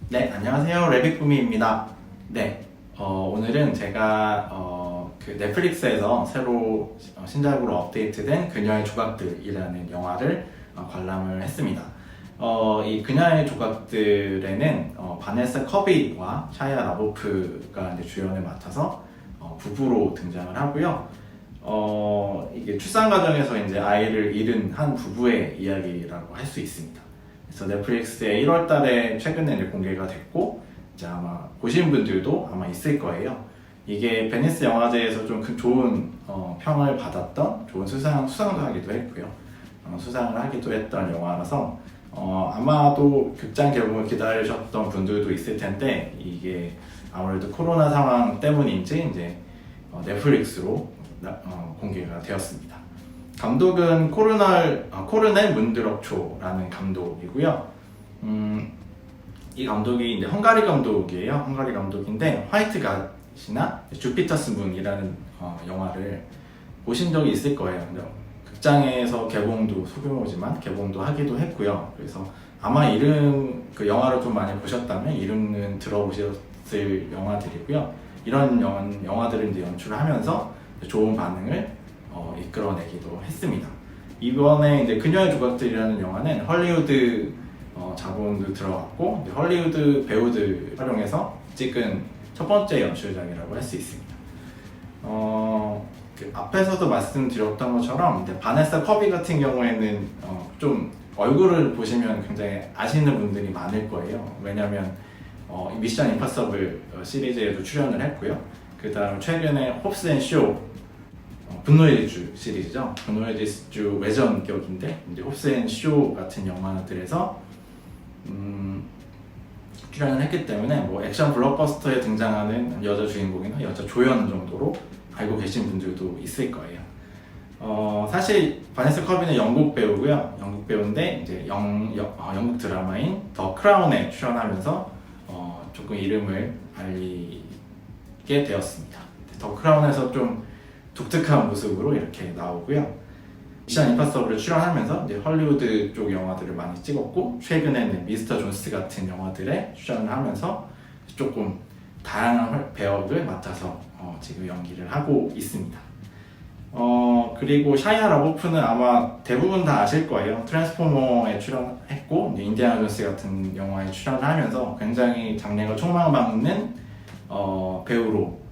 네, 안녕하세요. 레빗구미입니다. 네, 오늘은 제가 그 넷플릭스에서 새로 신작으로 업데이트된 그녀의 조각들이라는 영화를 관람을 했습니다. 이 그녀의 조각들에는 바네사 커비와 샤이아 라보프가 이제 주연을 맡아서 부부로 등장을 하고요. 이게 출산 과정에서 이제 아이를 잃은 한 부부의 이야기라고 할 수 있습니다. 그래서 넷플릭스에 1월 달에 최근에 이제 공개가 됐고, 이제 아마 보신 분들도 아마 있을 거예요. 이게 베니스 영화제에서 좀 좋은 평을 받았던, 좋은 수상도 하기도 했고요. 수상을 하기도 했던 영화라서 아마도 극장 개봉을 기다리셨던 분들도 있을 텐데, 이게 아무래도 코로나 상황 때문인지 이제 넷플릭스로 공개가 되었습니다. 감독은 코르넬 문드럭초라는 감독이고요. 이 감독이 이제 헝가리 감독이에요. 헝가리 감독인데 화이트 갓이나 주피터스 문이라는 영화를 보신 적이 있을 거예요. 극장에서 개봉도 소규모지만 개봉도 하기도 했고요. 그래서 아마 그 영화를 좀 많이 보셨다면 이름은 들어보셨을 영화들이고요. 이런 영화들을 이제 연출하면서 좋은 반응을 이끌어내기도 했습니다. 이번에 이제 그녀의 조각들이라는 영화는 헐리우드 자본도 들어갔고 헐리우드 배우들 활용해서 찍은 첫 번째 연출작이라고 할 수 있습니다. 그 앞에서도 말씀드렸던 것처럼 바네사 커비 같은 경우에는 좀 얼굴을 보시면 굉장히 아시는 분들이 많을 거예요. 왜냐하면 미션 임파서블 시리즈에도 출연을 했고요. 그 다음 최근에 홉스 앤 쇼 분노의 질주 시리즈죠. 분노의 질주 외전격인데 이제 홉스 앤 쇼 같은 영화들에서 출연을 했기 때문에 뭐 액션 블록버스터에 등장하는 여자 주인공이나 여자 조연 정도로 알고 계신 분들도 있을 거예요. 사실 바네사 커비는 영국 배우고요. 영국 배우인데 이제 영국 드라마인 더 크라운에 출연하면서 조금 이름을 알리게 되었습니다. 더 크라운에서 좀 독특한 모습으로 이렇게 나오고요. 미션 임파서블에 출연하면서 이제 헐리우드 쪽 영화들을 많이 찍었고, 최근에는 미스터 존스 같은 영화들에 출연을 하면서 조금 다양한 배역을 맡아서 지금 연기를 하고 있습니다. 그리고 샤이아 라보프는 아마 대부분 다 아실 거예요. 트랜스포머에 출연했고 인디아나 존스 같은 영화에 출연을 하면서 굉장히 장래가 촉망받는 배우로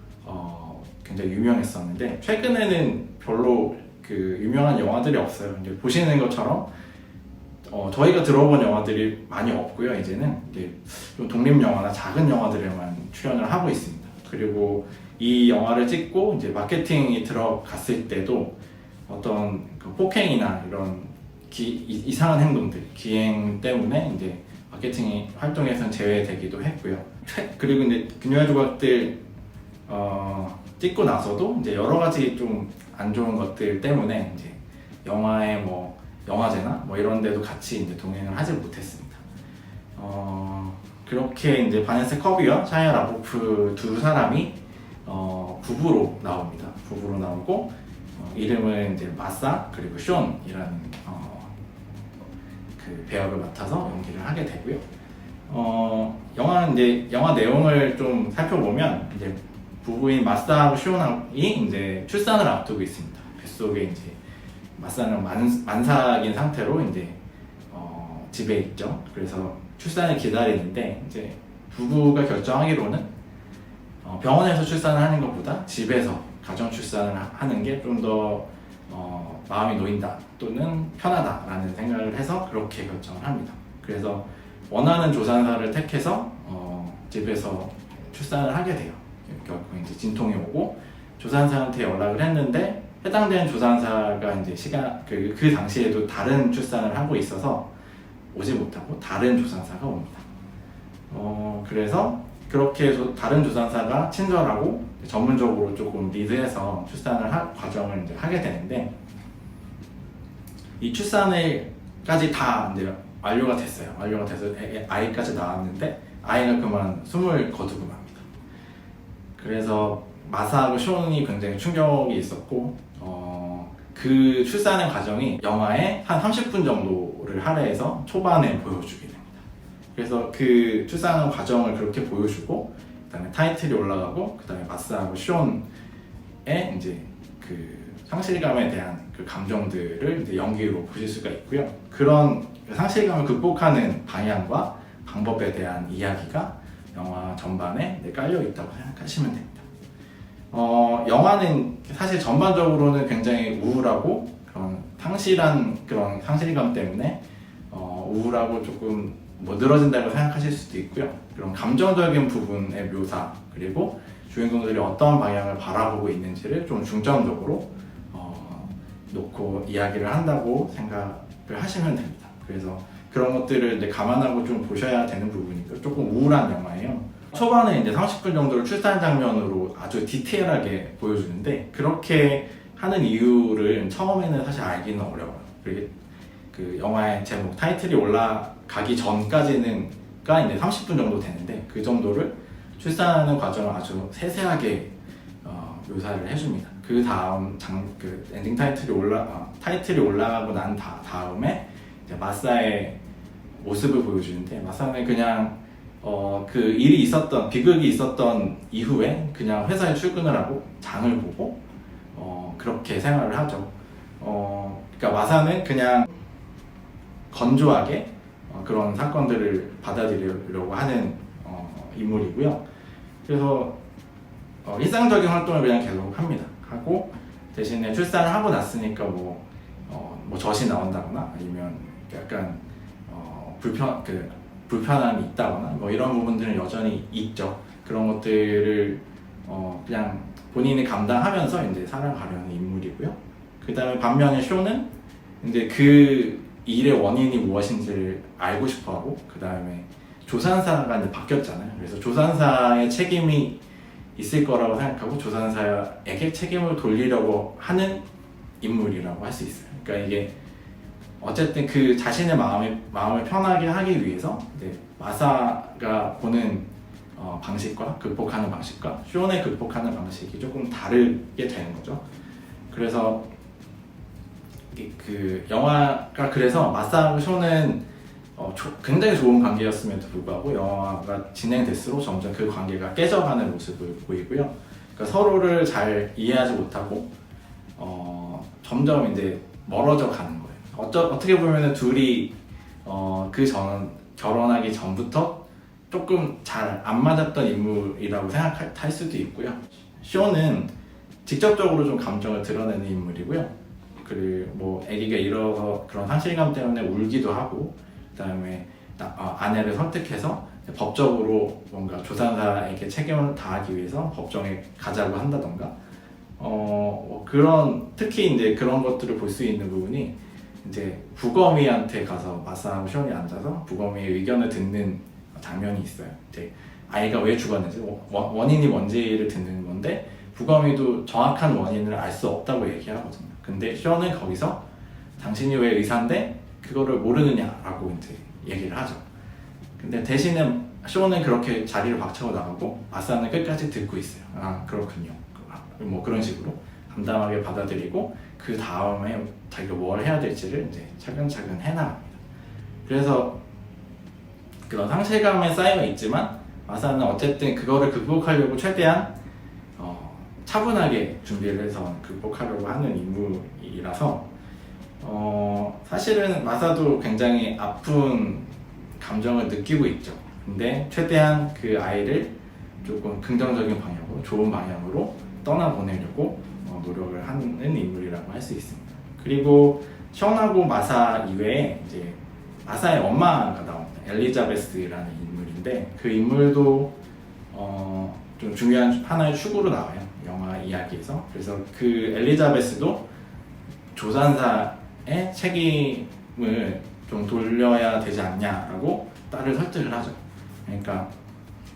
굉장히 유명했었는데, 최근에는 별로 그 유명한 영화들이 없어요. 이제 보시는 것처럼 저희가 들어본 영화들이 많이 없고요. 이제는 이제 좀 독립 영화나 작은 영화들에만 출연을 하고 있습니다. 그리고 이 영화를 찍고 이제 마케팅이 들어갔을 때도 어떤 그 폭행이나 이런 이상한 행동들, 기행 때문에 이제 마케팅 활동에서는 제외되기도 했고요. 그리고 이제 그녀의 조각들 찍고 나서도 이제 여러 가지 좀 안 좋은 것들 때문에 이제 영화제나 이런 데도 같이 이제 동행을 하지 못했습니다. 그렇게 이제 바네사 커비와 샤이아 라보프 두 사람이 부부로 나옵니다. 부부로 나오고 이름은 이제 마사 그리고 숀이라는 그 배역을 맡아서 연기를 하게 되고요. 영화 내용을 좀 살펴보면 이제 부부인 마사하고 숀이 이제 출산을 앞두고 있습니다. 뱃속에 이제 마사는 만삭인 상태로 이제 집에 있죠. 그래서 출산을 기다리는데 이제 부부가 결정하기로는 병원에서 출산을 하는 것보다 집에서 가정 출산을 하는 게 좀 더 마음이 놓인다 또는 편하다라는 생각을 해서 그렇게 결정을 합니다. 그래서 원하는 조산사를 택해서 집에서 출산을 하게 돼요. 결국 이제 진통이 오고 조산사한테 연락을 했는데 해당되는 조산사가 이제 그 당시에도 다른 출산을 하고 있어서 오지 못하고 다른 조산사가 옵니다. 그래서 그렇게 다른 조산사가 친절하고 전문적으로 조금 리드해서 출산을 과정을 이제 하게 되는데, 이 출산을까지 다 이제 완료가 됐어요. 완료가 돼서 아이까지 나왔는데 아이가 그만 숨을 거두고 맙니다. 그래서 마사하고 숀이 굉장히 충격이 있었고 그 출산의 과정이 영화의 한 30분 정도를 할애해서 초반에 보여주게 됩니다. 그래서 그 출산하는 과정을 그렇게 보여주고, 그다음에 타이틀이 올라가고, 그다음에 마스하고 쇼의 이제 그 상실감에 대한 그 감정들을 이제 연기로 보실 수가 있고요. 그런 상실감을 극복하는 방향과 방법에 대한 이야기가 영화 전반에 깔려 있다고 생각하시면 됩니다. 영화는 사실 전반적으로는 굉장히 우울하고 그런 상실한 그런 상실감 때문에 우울하고 조금 뭐 늘어진다고 생각하실 수도 있고요. 그런 감정적인 부분의 묘사, 그리고 주인공들이 어떤 방향을 바라보고 있는지를 좀 중점적으로 놓고 이야기를 한다고 생각을 하시면 됩니다. 그래서 그런 것들을 이제 감안하고 좀 보셔야 되는 부분이고, 조금 우울한 영화예요. 초반에 이제 30분 정도를 출산 장면으로 아주 디테일하게 보여주는데, 그렇게 하는 이유를 처음에는 사실 알기는 어려워요. 그리고 그 영화의 제목 타이틀이 올라가기 전까지는 이제 30분 정도 되는데, 그 정도를 출산하는 과정을 아주 세세하게 묘사를 해줍니다. 그 다음 그 엔딩 타이틀이 올라가고 난 다음에 이제 마사의 모습을 보여주는데, 마사는 그냥 그 일이 있었던, 비극이 있었던 이후에 그냥 회사에 출근을 하고 장을 보고 그렇게 생활을 하죠. 그러니까 마사는 그냥 건조하게 그런 사건들을 받아들이려고 하는 인물이고요. 그래서 일상적인 활동을 그냥 계속 합니다. 하고 대신에 출산을 하고 났으니까 뭐 젖이 나온다거나 아니면 약간 불편함이 있다거나 뭐 이런 부분들은 여전히 있죠. 그런 것들을 그냥 본인이 감당하면서 이제 살아가려는 인물이고요. 그 다음에 반면에 쇼는 이제 그 일의 원인이 무엇인지를 알고 싶어하고, 그 다음에 조산사가 이제 바뀌었잖아요. 그래서 조산사의 책임이 있을 거라고 생각하고 조산사에게 책임을 돌리려고 하는 인물이라고 할 수 있어요. 그러니까 이게 어쨌든 그 자신의 마음을 편하게 하기 위해서 이제 마사가 보는 방식과 극복하는 방식과 쇼네 극복하는 방식이 조금 다르게 되는 거죠. 그래서 그 영화가, 그래서 마사하고 쇼는 굉장히 좋은 관계였음에도 불구하고 영화가 진행될수록 점점 그 관계가 깨져가는 모습을 보이고요. 그러니까 서로를 잘 이해하지 못하고 점점 이제 멀어져 가는 거예요. 어떻게 보면 둘이 결혼하기 전부터 조금 잘 안 맞았던 인물이라고 생각할 수도 있고요. 쇼는 직접적으로 좀 감정을 드러내는 인물이고요. 그리고 뭐 아기가 일어서 그런 상실감 때문에 울기도 하고, 그다음에 아내를 설득해서 법적으로 뭔가 조산사에게 책임을 다하기 위해서 법정에 가자고 한다던가, 그런 특히 이제 그런 것들을 볼 수 있는 부분이 이제 부검이한테 가서 마사하고 쇼니 앉아서 부검이의 의견을 듣는 장면이 있어요. 이제 아이가 왜 죽었는지 원인이 뭔지를 듣는 건데, 부검이도 정확한 원인을 알 수 없다고 얘기하거든요. 근데 쇼는 거기서 당신이 왜 의사인데 그거를 모르느냐라고 이제 얘기를 하죠. 근데 대신에 쇼는 그렇게 자리를 박차고 나가고 마사는 끝까지 듣고 있어요. 아, 그렇군요. 뭐 그런 식으로 담담하게 받아들이고, 그 다음에 자기가 뭘 해야 될지를 이제 차근차근 해나갑니다. 그래서 그런 상실감에 쌓여가 있지만 마사는 어쨌든 그거를 극복하려고 최대한 차분하게 준비를 해서 극복하려고 하는 인물이라서 사실은 마사도 굉장히 아픈 감정을 느끼고 있죠. 근데 최대한 그 아이를 조금 긍정적인 방향으로, 좋은 방향으로 떠나보내려고 노력을 하는 인물이라고 할 수 있습니다. 그리고 션하고 마사 이외에 이제 마사의 엄마가 나옵니다. 엘리자베스라는 인물인데, 그 인물도 좀 중요한 하나의 축으로 나와요, 영화 이야기에서. 그래서 그 엘리자베스도 조산사의 책임을 좀 돌려야 되지 않냐라고 딸을 설득을 하죠. 그러니까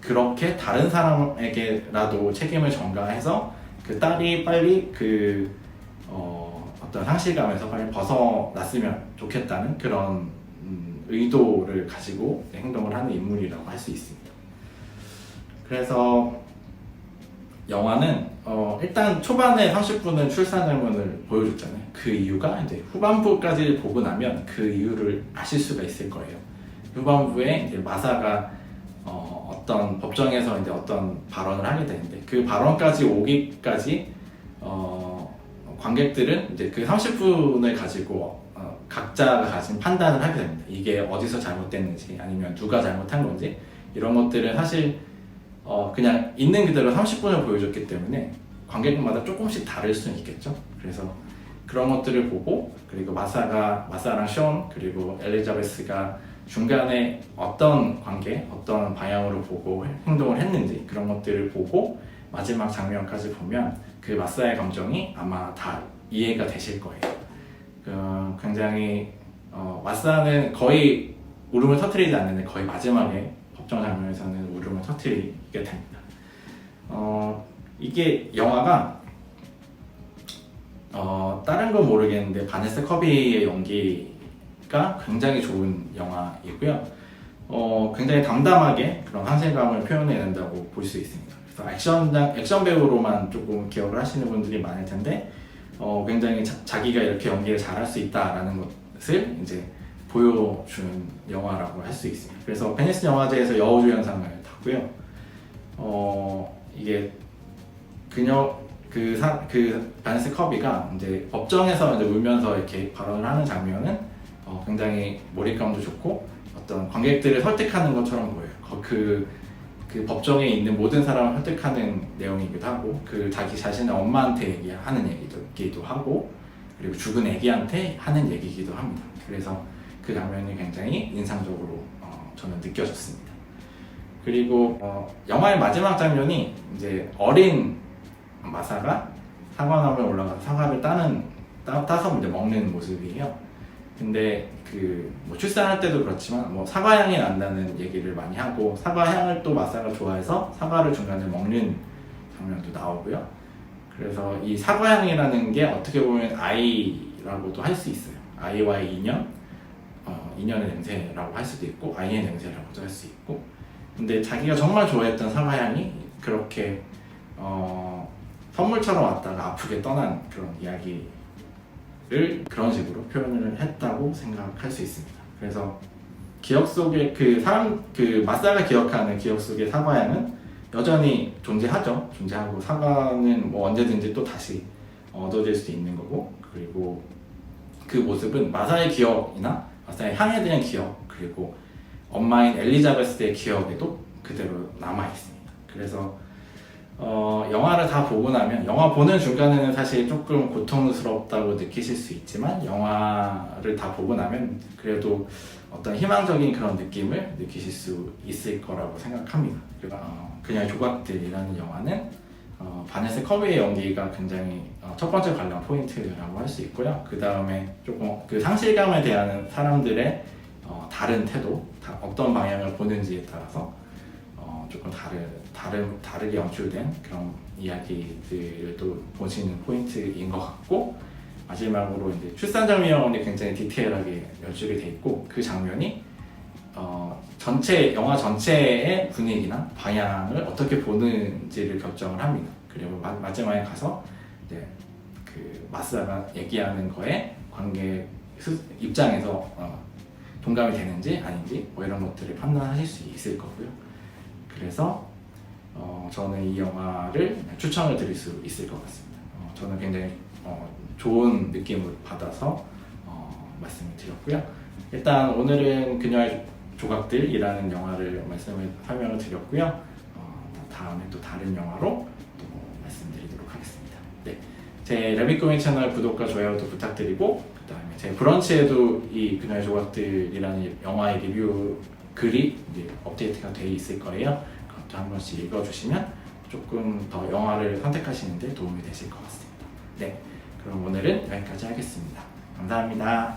그렇게 다른 사람에게라도 책임을 전가해서 그 딸이 빨리 어떤 상실감에서 빨리 벗어났으면 좋겠다는 그런 의도를 가지고 행동을 하는 인물이라고 할 수 있습니다. 그래서 영화는 일단 초반에 30분은 출산 장면을 보여줬잖아요. 그 이유가 이제 후반부까지 보고 나면 그 이유를 아실 수가 있을 거예요. 후반부에 이제 마사가 어떤 법정에서 이제 어떤 발언을 하게 되는데 그 발언까지 오기까지 관객들은 이제 그 30분을 가지고 각자가 가진 판단을 하게 됩니다. 이게 어디서 잘못됐는지 아니면 누가 잘못한 건지 이런 것들은 사실 그냥 있는 그대로 30분을 보여줬기 때문에 관객마다 조금씩 다를 수는 있겠죠. 그래서 그런 것들을 보고 그리고 마사랑 션 그리고 엘리자베스가 중간에 어떤 관계, 어떤 방향으로 보고 행동을 했는지 그런 것들을 보고 마지막 장면까지 보면 그 마사의 감정이 아마 다 이해가 되실 거예요. 굉장히 마사는 거의 울음을 터뜨리지 않는데 거의 마지막에 법정 장면에서는 울음을 터뜨리게 됩니다. 이게 영화가 다른 건 모르겠는데 바네사 커비의 연기가 굉장히 좋은 영화이고요. 굉장히 담담하게 그런 환생감을 표현해낸다고 볼 수 있습니다. 그래서 액션 배우로만 조금 기억을 하시는 분들이 많을 텐데 굉장히 자기가 이렇게 연기를 잘할 수 있다라는 것을 이제 보여주는 영화라고 할 수 있습니다. 그래서 베니스 영화제에서 여우주연상을 탔고요. 이게 바네사 커비가 이제 법정에서 이제 울면서 이렇게 발언을 하는 장면은 굉장히 몰입감도 좋고 어떤 관객들을 설득하는 것처럼 보여요. 그 법정에 있는 모든 사람을 설득하는 내용이기도 하고 자기 자신의 엄마한테 얘기하는 얘기도 하고 그리고 죽은 애기한테 하는 얘기이기도 합니다. 그래서 그 장면이 굉장히 인상적으로 저는 느껴졌습니다. 그리고 영화의 마지막 장면이 이제 어린 마사가 사과나무에 올라가서 사과를 따서 이제 먹는 모습이에요. 근데 출산할 때도 그렇지만 사과향이 난다는 얘기를 많이 하고 사과향을 또 마사가 좋아해서 사과를 중간에 먹는 장면도 나오고요. 그래서 이 사과향이라는 게 어떻게 보면 아이라고도 할 수 있어요. 아이와의 인연의 냄새라고 할 수도 있고 아이의 냄새라고도 할 수 있고 근데 자기가 정말 좋아했던 사과향이 그렇게 선물처럼 왔다가 아프게 떠난 그런 이야기를 그런 식으로 표현을 했다고 생각할 수 있습니다. 그래서 기억 속에 마사가 기억하는 기억 속의 사과향은 여전히 존재하죠. 존재하고 사과는 언제든지 또 다시 얻어질 수 있는 거고 그리고 그 모습은 마사의 기억이나 마사의 향에 대한 기억 그리고 엄마인 엘리자베스의 기억에도 그대로 남아 있습니다. 그래서 영화를 다 보고 나면 영화 보는 중간에는 사실 조금 고통스럽다고 느끼실 수 있지만 영화를 다 보고 나면 그래도 어떤 희망적인 그런 느낌을 느끼실 수 있을 거라고 생각합니다. 그녀의 조각들이라는 영화는 바네사 커비의 연기가 굉장히 첫 번째 관람 포인트라고 할 수 있고요. 그 다음에 조금 그 상실감에 대한 사람들의 다른 태도, 어떤 방향을 보는지에 따라서 조금 다르게 연출된 그런 이야기들을 또 보시는 포인트인 것 같고 마지막으로 이제 출산 장면이 굉장히 디테일하게 연출이 돼 있고 그 장면이 영화 전체의 분위기나 방향을 어떻게 보는지를 결정을 합니다. 그리고 마지막에 가서 이제 마사가 얘기하는 거에 관객 입장에서 동감이 되는지 아닌지 이런 것들을 판단하실 수 있을 거고요. 그래서 저는 이 영화를 추천을 드릴 수 있을 것 같습니다. 저는 굉장히 좋은 느낌을 받아서 말씀을 드렸고요. 일단 오늘은 그녀의 조각들이라는 영화를 설명을 드렸고요. 다음에 또 다른 영화로 또 말씀드리도록 하겠습니다. 네, 제 레빗고민 채널 구독과 좋아요도 부탁드리고 그 다음에 제 브런치에도 이 그녀의 조각들이라는 영화의 리뷰 글이 이제 업데이트가 돼 있을 거예요. 그것도 한 번씩 읽어주시면 조금 더 영화를 선택하시는 데 도움이 되실 것 같습니다. 네, 그럼 오늘은 여기까지 하겠습니다. 감사합니다.